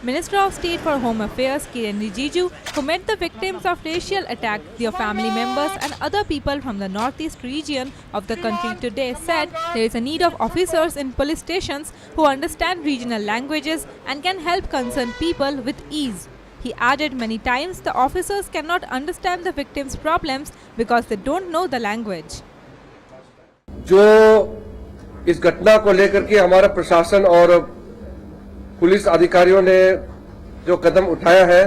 Minister of State for Home Affairs Kiren Rijiju, who met the victims of racial attack, their family members and other people from the northeast region of the country today, said there is a need of officers in police stations who understand regional languages and can help concerned people with ease. He added many times the officers cannot understand the victims' problems because they don't know the language. जो इस घटना को लेकर के हमारा प्रशासन और police अधिकारियों ने जो कदम उठाया है,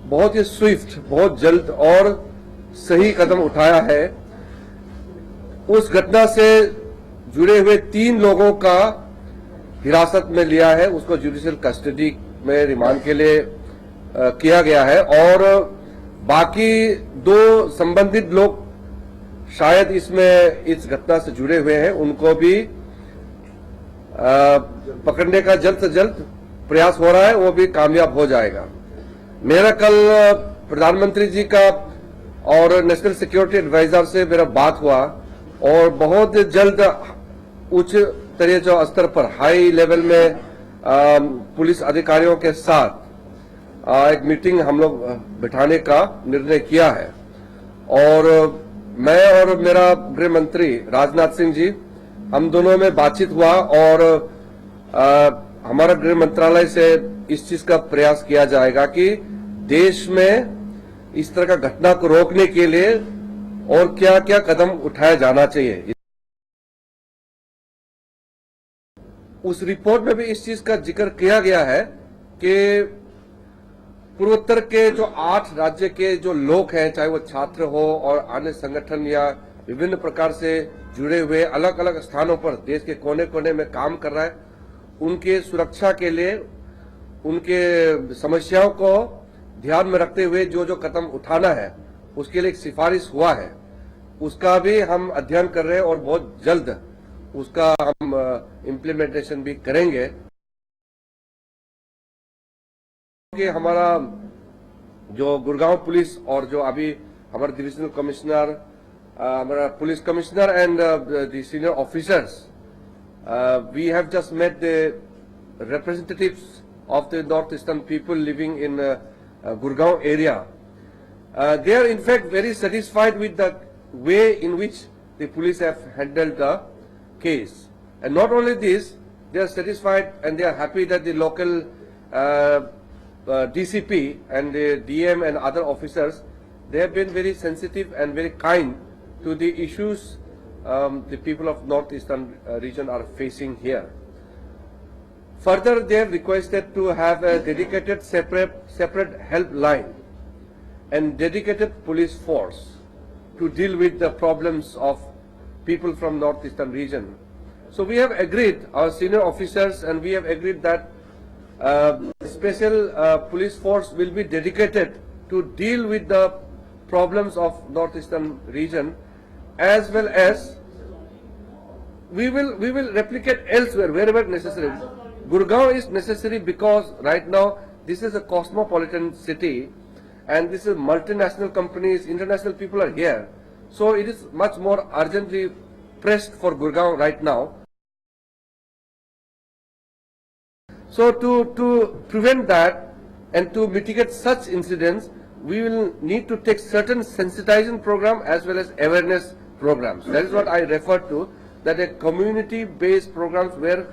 बहुत ही स्विफ्ट, बहुत जल्द और सही कदम उठाया है। उस घटना से जुड़े हुए 3 लोगों का हिरासत में लिया है, उसको जुडिशियल कस्टडी में रिमांड के लिए किया गया है और बाकी 2 संबंधित लोग शायद इसमें इस घटना से जुड़े हुए हैं, उनको भी पकड़ने का जल्द से जल्द प्रयास हो रहा है, वो भी कामयाब हो जाएगा। मेरा कल प्रधानमंत्री जी का और नेशनल सिक्योरिटी एडवाइजर से मेरा बात हुआ और बहुत जल्द उच्च स्तरीय जो स्तर पर हाई लेवल में पुलिस अधिकारियों के साथ एक मीटिंग हम लोग बिठाने का निर्णय किया है और मैं और मेरा गृह मंत्री राजनाथ सिंह जी, हम दोनों में बातचीत हुआ और हमारा गृह मंत्रालय से इस चीज का प्रयास किया जाएगा कि देश में इस तरह का घटना को रोकने के लिए और क्या क्या कदम उठाया जाना चाहिए। उस रिपोर्ट में भी इस चीज का जिक्र किया गया है कि पूर्वोत्तर के जो 8 राज्य के जो लोग हैं, चाहे वो छात्र हो और अन्य संगठन या विभिन्न प्रकार से जुड़े हुए अलग अलग स्थानों पर देश के कोने कोने में काम कर रहा है, उनके सुरक्षा के लिए उनके समस्याओं को ध्यान में रखते हुए जो जो कदम उठाना है उसके लिए एक सिफारिश हुआ है, उसका भी हम अध्ययन कर रहे हैं और बहुत जल्द उसका हम इम्प्लीमेंटेशन भी करेंगे। कि हमारा जो गुड़गांव पुलिस और जो अभी हमारा डिविजनल कमिश्नर, हमारा police commissioner and the senior officers, we have just met the representatives of the northeastern people living in Gurgaon area. They are in fact very satisfied with the way in which the police have handled the case, and not only this, they are satisfied and they are happy that the local DCP and the DM and other officers, they have been very sensitive and very kind to the issues the people of northeastern region are facing here. Further, they have requested to have a dedicated separate helpline and dedicated police force to deal with the problems of people from northeastern region. So we have agreed, our senior officers, and we have agreed that special police force will be dedicated to deal with the problems of northeastern region, as well as we will replicate elsewhere wherever necessary. Gurgaon is necessary because right now this is a cosmopolitan city and this is multinational companies, international people are here, so it is much more urgently pressed for Gurgaon right now. So to prevent that and to mitigate such incidents, we will need to take certain sensitization program as well as awareness programs. That is what I refer to, that a community-based programs where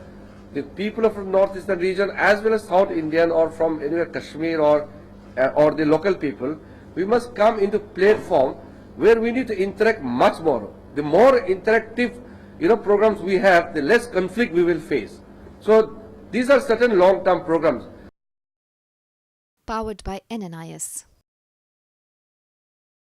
the people of the northeastern region as well as South Indian or from anywhere Kashmir or the local people, we must come into platform where we need to interact much more. The more interactive programs we have, the less conflict we will face. So these are certain long-term programs. Powered by NNIS.